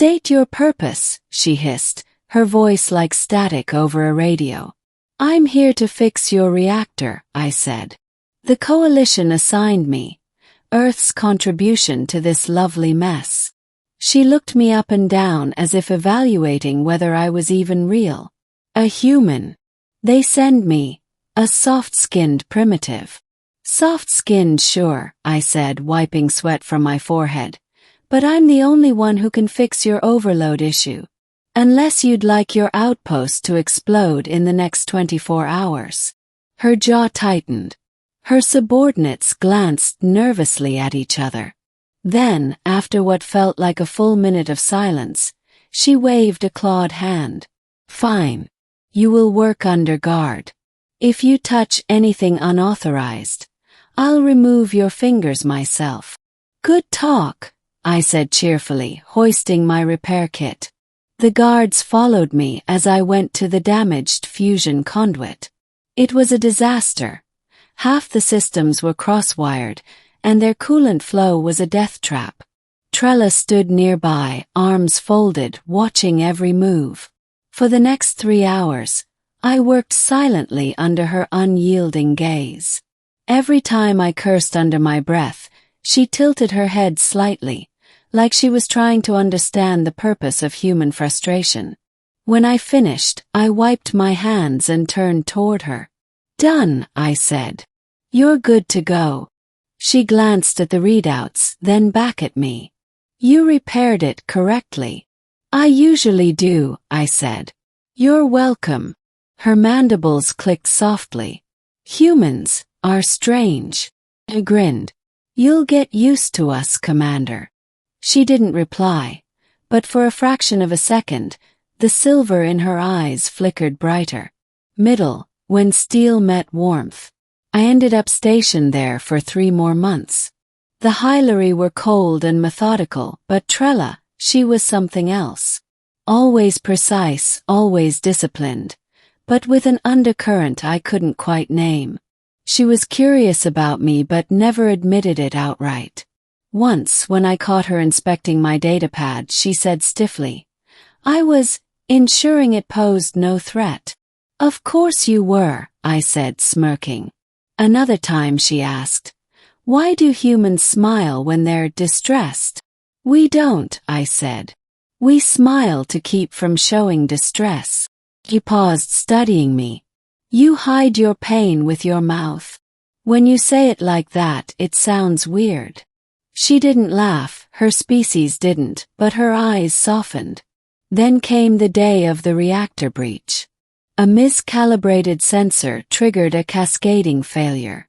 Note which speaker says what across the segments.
Speaker 1: State your purpose, she hissed, her voice like static over a radio. I'm here to fix your reactor, I said. The coalition assigned me Earth's contribution to this lovely mess. She looked me up and down as if evaluating whether I was even real. A human. They send me a soft-skinned primitive. Soft-skinned, sure, I said, wiping sweat from my forehead. But I'm the only one who can fix your overload issue. Unless you'd like your outpost to explode in the next 24 hours. Her jaw tightened. Her subordinates glanced nervously at each other. Then, after what felt like a full minute of silence, she waved a clawed hand. Fine. You will work under guard. If you touch anything unauthorized, I'll remove your fingers myself. Good talk, I said cheerfully, hoisting my repair kit. The guards followed me as I went to the damaged fusion conduit. It was a disaster. Half the systems were cross-wired, and their coolant flow was a death trap. Trella stood nearby, arms folded, watching every move. For the next 3 hours, I worked silently under her unyielding gaze. Every time I cursed under my breath, she tilted her head slightly, like she was trying to understand the purpose of human frustration. When I finished, I wiped my hands and turned toward her. Done, I said. You're good to go. She glanced at the readouts, then back at me. You repaired it correctly. I usually do, I said. You're welcome. Her mandibles clicked softly. Humans are strange. I grinned. You'll get used to us, Commander. She didn't reply, but for a fraction of a second, the silver in her eyes flickered brighter. Middle, when steel met warmth. I ended up stationed there for 3 more months. The Hylary were cold and methodical, but Trella, she was something else. Always precise, always disciplined, but with an undercurrent I couldn't quite name. She was curious about me but never admitted it outright. Once, when I caught her inspecting my datapad, she said stiffly, I was ensuring it posed no threat. Of course you were, I said, smirking. Another time she asked, why do humans smile when they're distressed? We don't, I said. We smile to keep from showing distress. She paused, studying me. You hide your pain with your mouth. When you say it like that, it sounds weird. She didn't laugh, her species didn't, but her eyes softened. Then came the day of the reactor breach. A miscalibrated sensor triggered a cascading failure.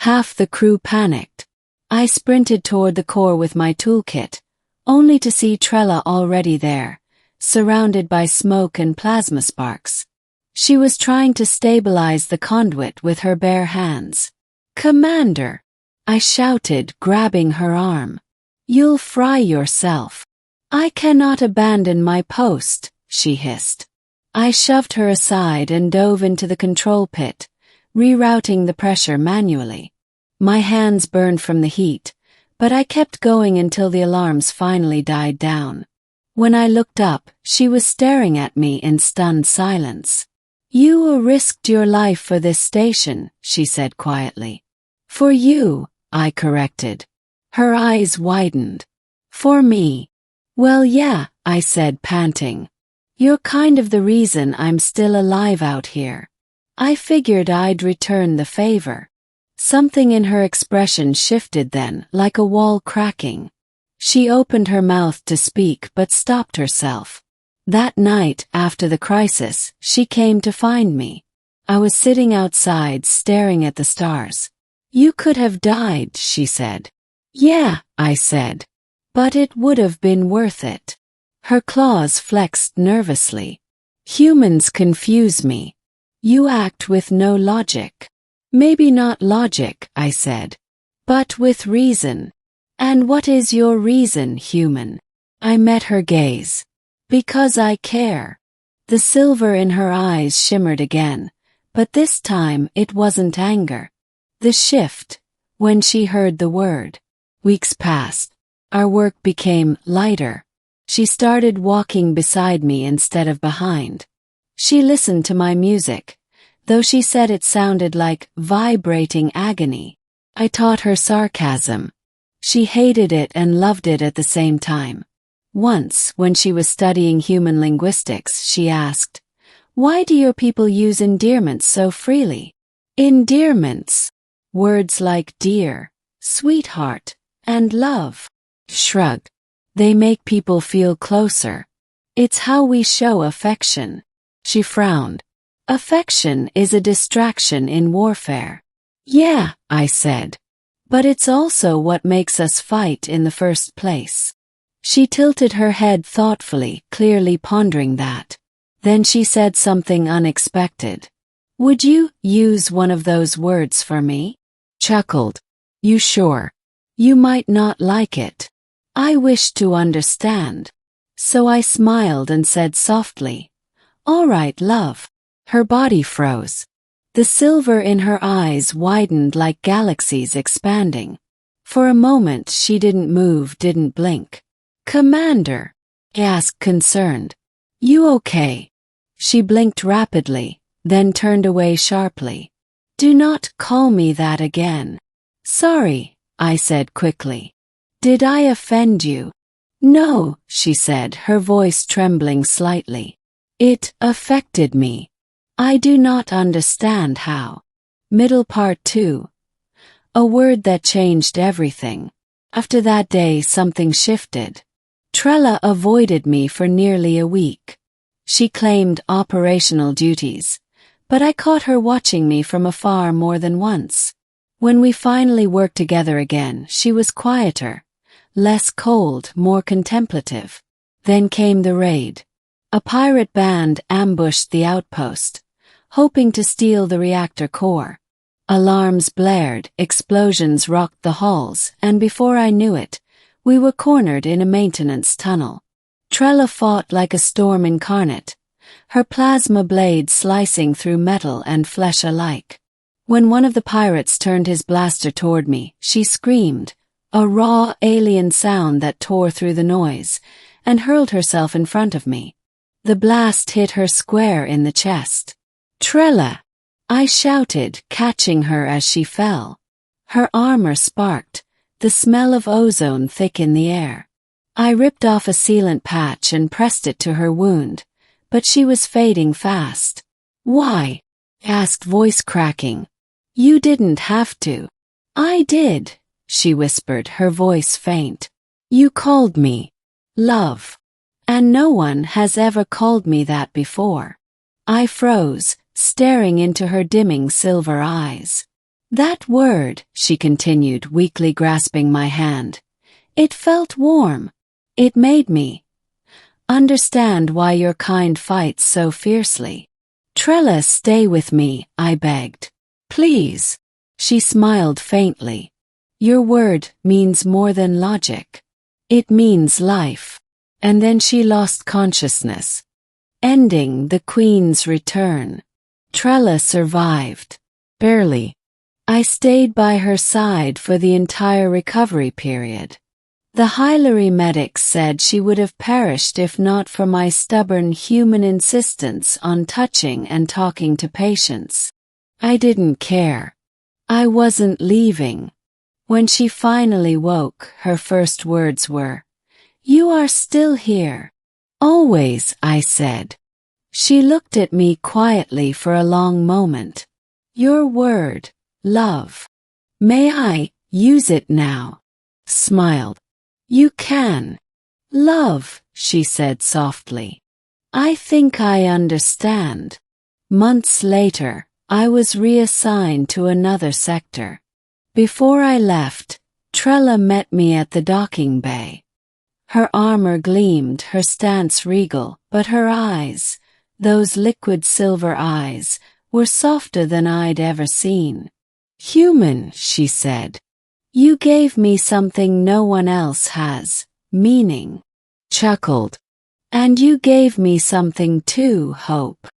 Speaker 1: Half the crew panicked. I sprinted toward the core with my toolkit, only to see Trella already there, surrounded by smoke and plasma sparks. She was trying to stabilize the conduit with her bare hands. Commander! I shouted, grabbing her arm. You'll fry yourself. I cannot abandon my post, she hissed. I shoved her aside and dove into the control pit, rerouting the pressure manually. My hands burned from the heat, but I kept going until the alarms finally died down. When I looked up, she was staring at me in stunned silence. You risked your life for this station, she said quietly. For you, I corrected. Her eyes widened. For me. Well, yeah, I said, panting. You're kind of the reason I'm still alive out here. I figured I'd return the favor. Something in her expression shifted then, like a wall cracking. She opened her mouth to speak but stopped herself. That night, after the crisis, she came to find me. I was sitting outside staring at the stars. You could have died, she said. Yeah, I said. But it would have been worth it. Her claws flexed nervously. Humans confuse me. You act with no logic. Maybe not logic, I said. But with reason. And what is your reason, human? I met her gaze. Because I care. The silver in her eyes shimmered again, but this time it wasn't anger. The shift, when she heard the word. Weeks passed. Our work became lighter. She started walking beside me instead of behind. She listened to my music, though she said it sounded like vibrating agony. I taught her sarcasm. She hated it and loved it at the same time. Once, when she was studying human linguistics, she asked, "Why do your people use endearments so freely?" Endearments. Words like dear, sweetheart, and love. Shrugged. They make people feel closer. It's how we show affection. She frowned. Affection is a distraction in warfare. Yeah, I said. But it's also what makes us fight in the first place. She tilted her head thoughtfully, clearly pondering that. Then she said something unexpected. "Would you use one of those words for me?" Chuckled. "You sure? You might not like it." I wished to understand. So I smiled and said softly, "All right, love." Her body froze. The silver in her eyes widened like galaxies expanding. For a moment she didn't move, didn't blink. "Commander," I asked, concerned. "You okay?" She blinked rapidly, then turned away sharply. "Do not call me that again." "Sorry," I said quickly. "Did I offend you?" "No," she said, her voice trembling slightly. "It affected me. I do not understand how." Middle part 2. A word that changed everything. After that day something shifted. Trella avoided me for nearly a week. She claimed operational duties, but I caught her watching me from afar more than once. When we finally worked together again, she was quieter, less cold, more contemplative. Then came the raid. A pirate band ambushed the outpost, hoping to steal the reactor core. Alarms blared, explosions rocked the halls, and before I knew it, we were cornered in a maintenance tunnel. Trella fought like a storm incarnate, her plasma blade slicing through metal and flesh alike. When one of the pirates turned his blaster toward me, she screamed, a raw alien sound that tore through the noise, and hurled herself in front of me. The blast hit her square in the chest. "Trella!" I shouted, catching her as she fell. Her armor sparked, the smell of ozone thick in the air. I ripped off a sealant patch and pressed it to her wound, but she was fading fast. "Why?" I asked, voice cracking. "You didn't have to." "I did," she whispered, her voice faint. "You called me love. And no one has ever called me that before." I froze, staring into her dimming silver eyes. "That word," she continued, weakly grasping my hand. "It felt warm. It made me understand why your kind fights so fiercely." "Trella, stay with me," I begged. "Please." She smiled faintly. "Your word means more than logic. It means life." And then she lost consciousness, ending the Queen's return. Trella survived. Barely. I stayed by her side for the entire recovery period. The Hillary medics said she would have perished if not for my stubborn human insistence on touching and talking to patients. I didn't care. I wasn't leaving. When she finally woke, her first words were, "You are still here." "Always," I said. She looked at me quietly for a long moment. "Your word, love. May I use it now?" Smiled. "You can." "Love," she said softly. "I think I understand." Months later, I was reassigned to another sector. Before I left, Trella met me at the docking bay. Her armor gleamed, her stance regal, but her eyes, those liquid silver eyes, were softer than I'd ever seen. "Human," she said. "You gave me something no one else has, meaning." Chuckled. "And you gave me something too, hope."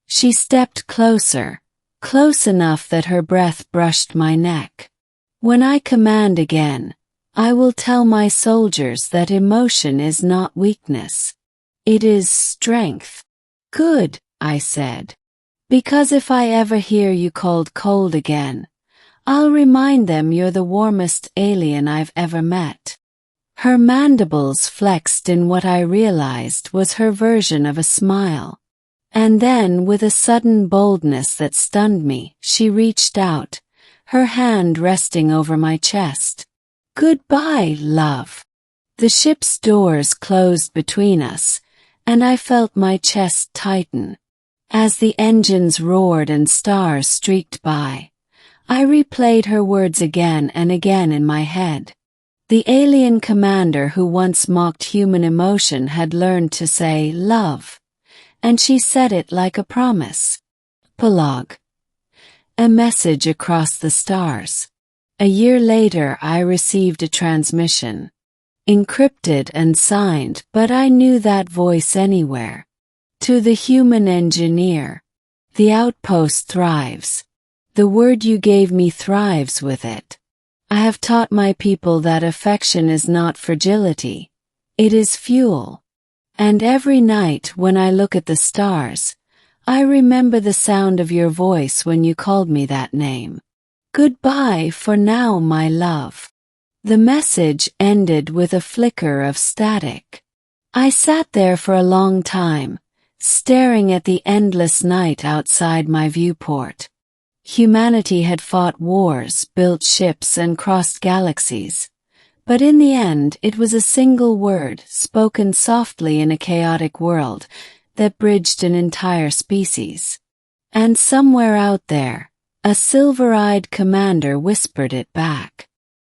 Speaker 1: She stepped closer, close enough that her breath brushed my neck. "When I command again, I will tell my soldiers that emotion is not weakness. It is strength. Good, I said. Because if I ever hear you called cold again, I'll remind them you're the warmest alien I've ever met. Her mandibles flexed in what I realized was her version of a smile. And then, with a sudden boldness that stunned me, she reached out, her hand resting over my chest. Goodbye, love. The ship's doors closed between us, and I felt my chest tighten. As the engines roared and stars streaked by, I replayed her words again and again in my head. The alien commander who once mocked human emotion had learned to say love, and she said it like a promise. Epilogue. A message across the stars. A year later I received a transmission. Encrypted and signed, but I knew that voice anywhere. To the human engineer. The outpost thrives. The word you gave me thrives with it. I have taught my people that affection is not fragility. It is fuel. And every night when I look at the stars, I remember the sound of your voice when you called me that name. Goodbye for now, my love. The message ended with a flicker of static. I sat there for a long time, staring at the endless night outside my viewport. Humanity had fought wars, built ships, and crossed galaxies. But in the end, it was a single word, spoken softly in a chaotic world, that bridged an entire species. And somewhere out there, a silver-eyed commander whispered it back.